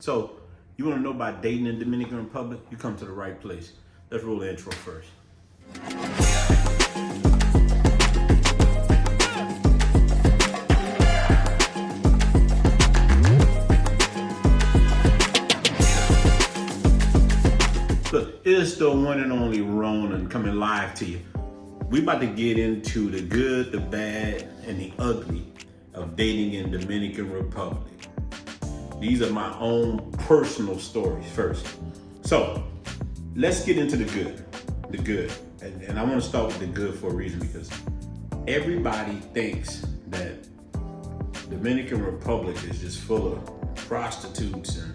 So, you want to know about dating in Dominican Republic? You come to the right place. Let's roll the intro first. Look, it's the one and only Ronan coming live to you. We about to get into the good, the bad, and the ugly of dating in Dominican Republic. These are my own personal stories first. So let's get into the good. The good. And I want to start with the good for a reason, because everybody thinks that Dominican Republic is just full of prostitutes and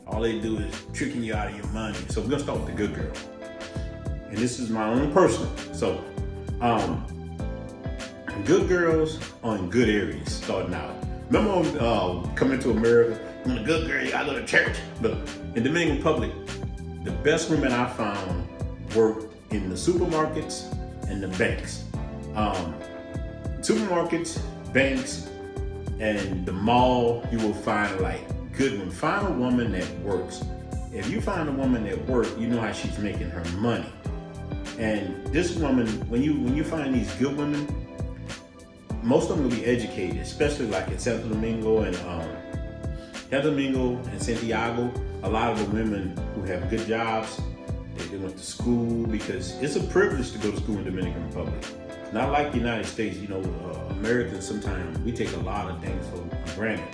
all they do is tricking you out of your money. So we're gonna start with the good girl. And this is my own personal. So good girls are in good areas starting out. Remember coming to America, when a good girl, you gotta go to church. But in Dominican Republic, the best women I found worked in the supermarkets and the banks. Supermarkets, banks, and the mall, you will find like good women. Find a woman that works. If you find a woman that works, you know how she's making her money. And this woman, when you find these good women, most of them will be educated, especially like in Santo Domingo and Santiago. A lot of the women who have good jobs, they went to school, because it's a privilege to go to school in Dominican Republic. It's not like the United States. Americans sometimes we take a lot of things for granted.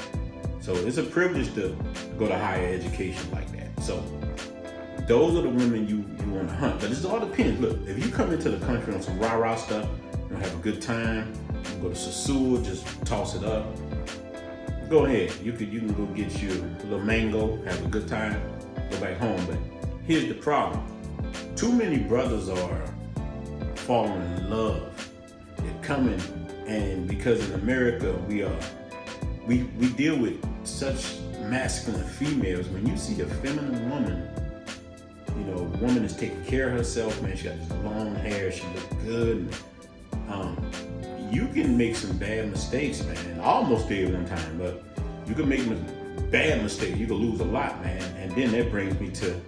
So it's a privilege to go to higher education like that. So those are the women you want to hunt. But it all depends. Look, if you come into the country on some rah-rah stuff, you have a good time, you go to Sasua, just toss it up. Go ahead. You can go get you a little mango, have a good time, go back home. But here's the problem. Too many brothers are falling in love. They're coming, and because in America we deal with such masculine females. When you see a feminine woman, a woman is taking care of herself, man. She got this long hair, she looks good. You can make some bad mistakes, man. I almost did one time, but you can make bad mistakes. You can lose a lot, man. And then that brings me to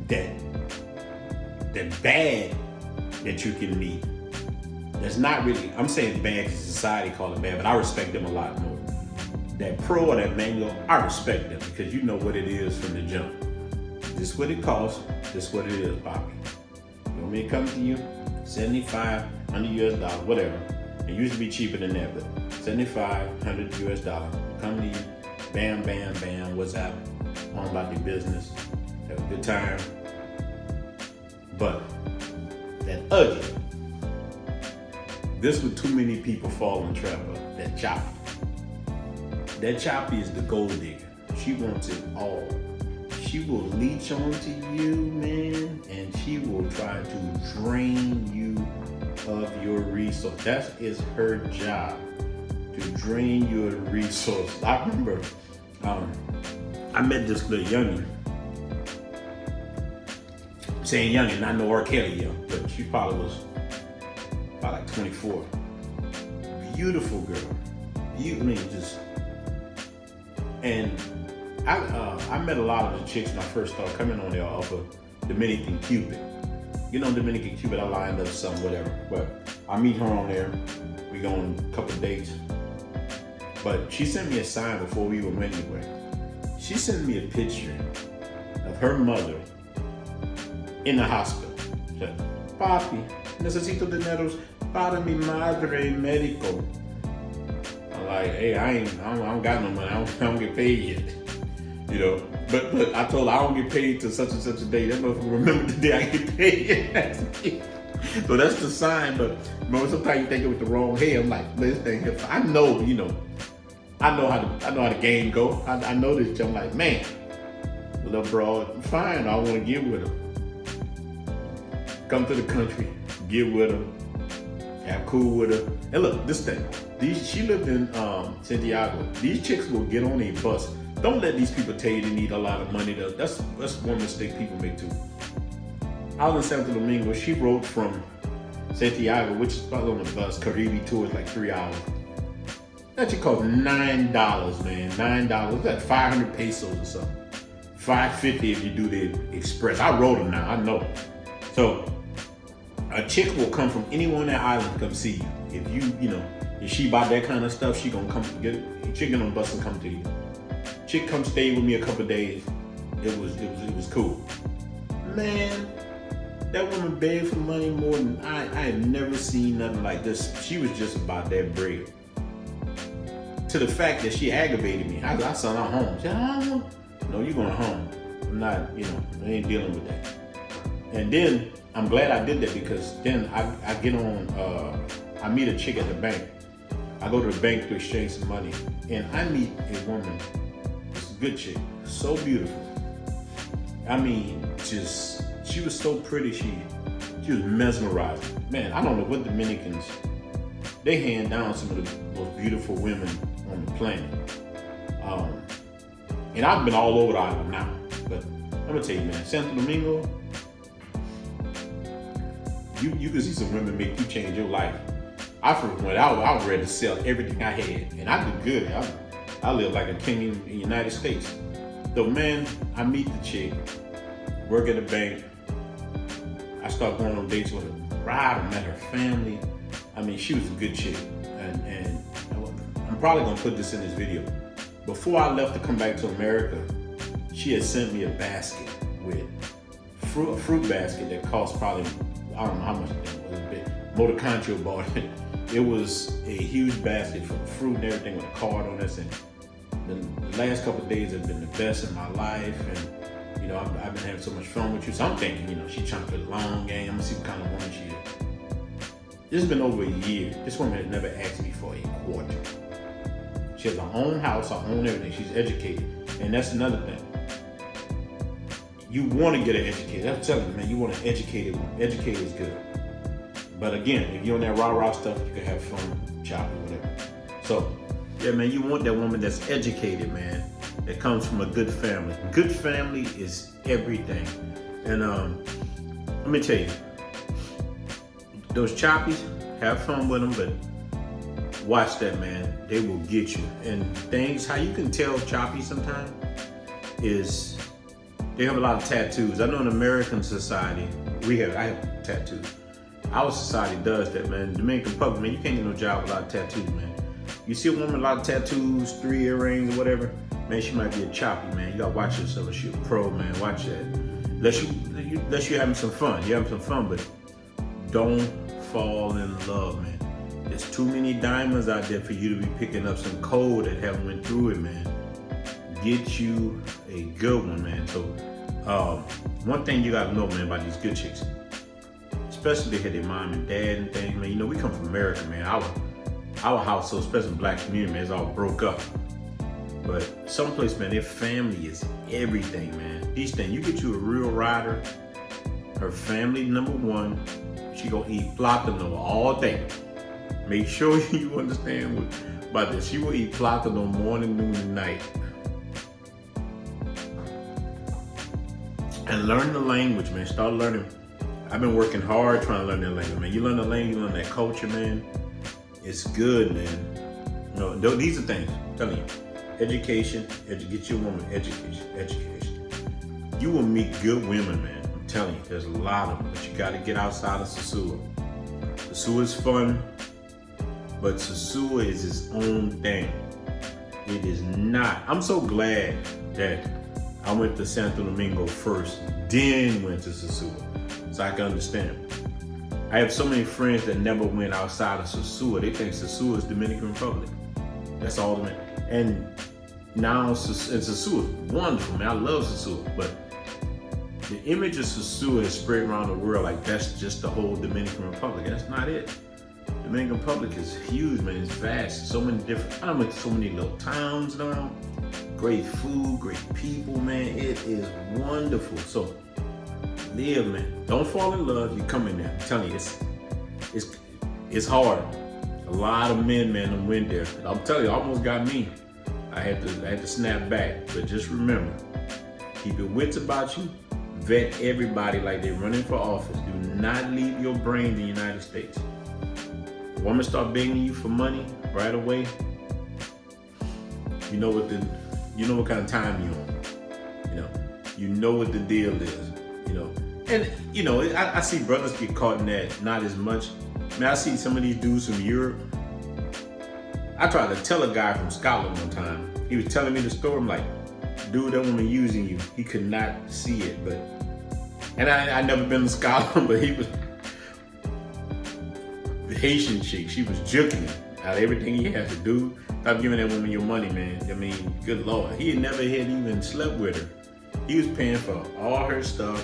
that bad that you can meet. That's not really, I'm saying bad because society call it bad, but I respect them a lot more. That pro or that mango, I respect them because you know what it is from the jump. This is what it costs, this is what it is, Bobby. You want me to come to you? 75, $100 US, whatever. It used to be cheaper than that, but 75, $100 US. Come to you, bam, bam, bam, what's up? On about the business, have a good time. But that ugly, this is what too many people fall in the trap of, that choppy. That choppy is the gold digger. She wants it all. She will leech onto you, man, and she will try to drain you of your resource. That is her job, to drain your resource. I remember I met this little youngin. Saying youngin, not no R. Kelly young, but she probably was about like 24. Beautiful girl. And I met a lot of the chicks when I first started coming on there off of Dominican Cupid. Dominican Cupid, I lined up some, whatever. But I meet her on there. We go on a couple dates. But she sent me a sign before we even went anywhere. She sent me a picture of her mother in the hospital. She said, "Papi, necesito dineros para mi madre médico." I'm like, hey, I don't got no money. I don't get paid yet. But I told her I don't get paid till such and such a day. That motherfucker remember the day I get paid. So that's the sign. But sometimes you think it with the wrong head. I'm like, this thing here. I know, I know how the game go. I know this. I'm like, man, little broad, fine. I want to get with her. Come to the country, get with her, have cool with her. And look, this thing. She lived in Santiago. These chicks will get on a bus. Don't let these people tell you they need a lot of money. That's one mistake people make too. I was in Santo Domingo. She rode from Santiago, which is probably on the bus. Caribe tour is like 3 hours. That chick cost $9, man. $9. That's 500 pesos or something. 550 if you do the express. I wrote them now, I know. So a chick will come from anywhere on that island to come see you. If if she bought that kind of stuff, she gonna come get it. Chick gonna bust and come to you. Chick come stay with me a couple days. It was cool. Man, that woman begged for money more than I had never seen nothing like this. She was just about that bread. To the fact that she aggravated me. I saw her home. She said, no, you're going home. I'm not, I ain't dealing with that. And then I'm glad I did that, because then I get on, I meet a chick at the bank. I go to the bank to exchange some money, and I meet a woman, this good chick, so beautiful. I mean, she was so pretty, she was mesmerizing. Man, I don't know what Dominicans, they hand down some of the most beautiful women on the planet. And I've been all over the island now, but I'm gonna tell you, man, Santo Domingo, you can see some women make you change your life. I first went out, I was ready to sell everything I had, and I did good. I live like a king in the United States. So man, I meet the chick, work at the bank. I start going on dates with her. Ride, I met her family. I mean, she was a good chick, and I'm probably gonna put this in this video. Before I left to come back to America, she had sent me a basket with a fruit basket that cost probably, I don't know how much it was. A bit. Motoconcho bought it. It was a huge basket for fruit and everything with a card on it. And the last couple of days have been the best in my life, and I've been having so much fun with you. So I'm thinking, she's trying to play the long game. I'm gonna see what kind of woman she is. This has been over a year. This woman has never asked me for a quarter. She has her own house, her own everything. She's educated. And that's another thing. You want to get an educated. I'm telling you, man, you want an educated one. Educated is good. But again, if you're on that rah-rah stuff, you can have fun, chopping, whatever. So, yeah, man, you want that woman that's educated, man, that comes from a good family. Good family is everything. And let me tell you, those choppies, have fun with them, but watch that, man. They will get you. And things, how you can tell choppy sometimes is they have a lot of tattoos. I know in American society, I have tattoos. Our society does that, man. Dominican Republic, man, you can't get no job without tattoos, man. You see a woman with a lot of tattoos, 3 earrings or whatever, man, she might be a choppy, man. You gotta watch yourself. If she's a pro, man, watch that. Unless you're having some fun. You're having some fun, but don't fall in love, man. There's too many diamonds out there for you to be picking up some coal that haven't went through it, man. Get you a good one, man. So, one thing you gotta know, man, about these good chicks, especially they had their mom and dad and things, man. We come from America, man. Our household, especially black community, man, is all broke up. But someplace, man, their family is everything, man. These things, you get you a real rider, her family, number one, she gonna eat plátano all day. Make sure you understand about this. She will eat plátano morning, noon, and night. And learn the language, man. Start learning. I've been working hard trying to learn that language, man. You learn the language, you learn that culture, man. It's good, man. These are things, I'm telling you. Education, get your woman, education. You will meet good women, man. I'm telling you, there's a lot of them, but you gotta get outside of Sosúa. Sosúa is fun, but Sosúa is its own thing. It is not. I'm so glad that I went to Santo Domingo first, then went to Sosúa, so I can understand. I have so many friends that never went outside of Sosúa. They think Sosúa is Dominican Republic. That's all they meant. And now Sosúa is wonderful, man. I love Sosúa, but the image of Sosúa is spread around the world like that's just the whole Dominican Republic. That's not it. Dominican Republic is huge, man. It's vast. So many different, I went to so many little towns now. Great food, great people, man. It is wonderful. So live, man. Don't fall in love. You come in there. I'm telling you, it's hard. A lot of men, man, went there. I'm telling you, almost got me. I had to snap back. But just remember, keep your wits about you. Vet everybody like they're running for office. Do not leave your brain in the United States. A woman start begging you for money right away, You know what kind of time you're on. You know what the deal is. And I see brothers get caught in that not as much. I see some of these dudes from Europe. I tried to tell a guy from Scotland one time. He was telling me the story. I'm like, dude, that woman using you. He could not see it, and I never been to Scotland, but he was the Haitian chick. She was juking him out of everything he had to do. Stop giving that woman your money, man. I mean, good Lord. He had never had even slept with her. He was paying for all her stuff.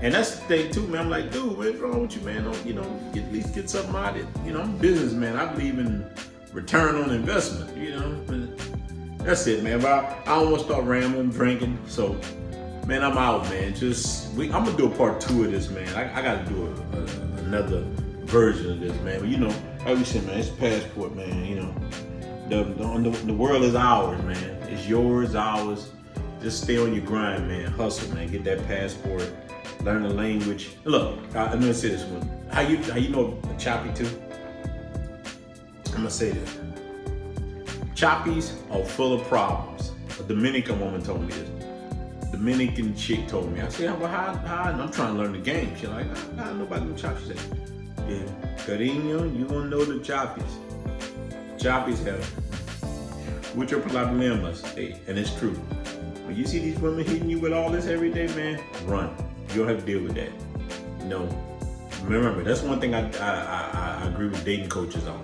And that's the thing too, man. I'm like, dude, what's wrong with you, man? At least get something out of it. I'm a businessman. I believe in return on investment, But that's it, man. But I don't want to start rambling, drinking. So, man, I'm out, man. I'm gonna do a part 2 of this, man. I gotta do another version of this, man. But like we said, man, it's passport, man. The world is ours, man. It's yours, ours. Just stay on your grind, man. Hustle, man. Get that passport. Learn the language. Look, I'm gonna say this one. How you know a choppy too? I'm gonna say this. Choppies are full of problems. A Dominican woman told me this. Dominican chick told me. I said, well, how? I'm trying to learn the game. She's like, I know about them choppies. She said, yeah, cariño, you gonna know the choppies. Choppies have mucho problemas. Hey, and it's true. When you see these women hitting you with all this every day, man, run. You don't have to deal with that. Remember, that's one thing I agree with dating coaches on.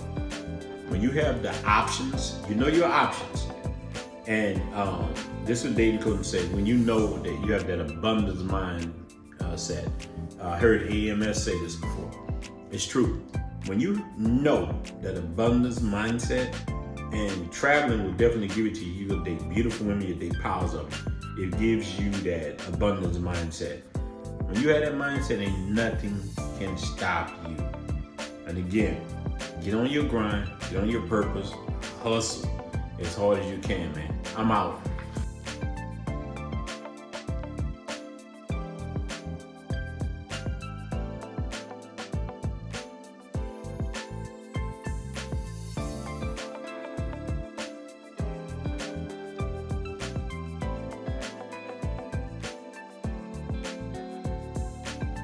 When you have the options, you know your options. And this is what dating coaches say, when you know that you have that abundance mind set. I heard AMS say this before. It's true. When you know that abundance mindset, and traveling will definitely give it to you. You'll date beautiful women, you'll date piles of them. It gives you that abundance mindset. When you have that mindset, ain't nothing can stop you. And again, get on your grind, get on your purpose, hustle as hard as you can, man. I'm out.